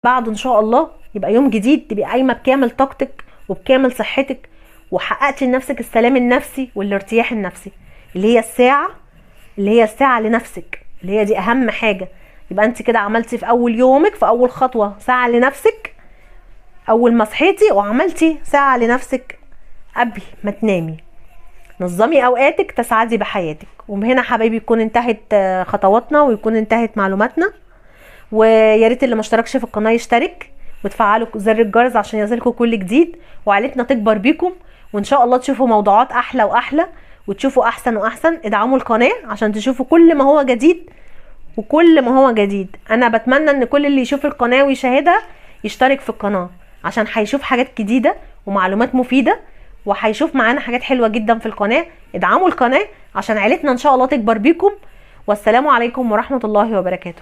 بعده ان شاء الله يبقى يوم جديد، تبقي قايمه بكامل طاقتك وبكامل صحتك، وحققتي لنفسك السلام النفسي والارتياح النفسي، اللي هي الساعه لنفسك، اللي هي دي اهم حاجه. يبقى انت كده عملتي في اول يومك، في اول خطوه ساعه لنفسك اول ما صحيتي، وعملتي ساعه لنفسك قبل ما تنامي. نظمي اوقاتك تسعدي بحياتك. وهنا حبايبي يكون انتهت خطواتنا ويكون انتهت معلوماتنا. ويا ريت اللي ما اشتركش في القناه يشترك وتفعلوا زر الجرس عشان يصلكوا كل جديد، وعائلتنا تكبر بيكم، وان شاء الله تشوفوا موضوعات احلى واحلى وتشوفوا احسن واحسن. ادعموا القناه عشان تشوفوا كل ما هو جديد وكل ما هو جديد. انا بتمنى ان كل اللي يشوف القناه ويشاهدها يشترك في القناه، عشان هيشوف حاجات جديده ومعلومات مفيده، وهيشوف معانا حاجات حلوه جدا في القناه. ادعموا القناه عشان عائلتنا ان شاء الله تكبر بيكم. والسلام عليكم ورحمه الله وبركاته.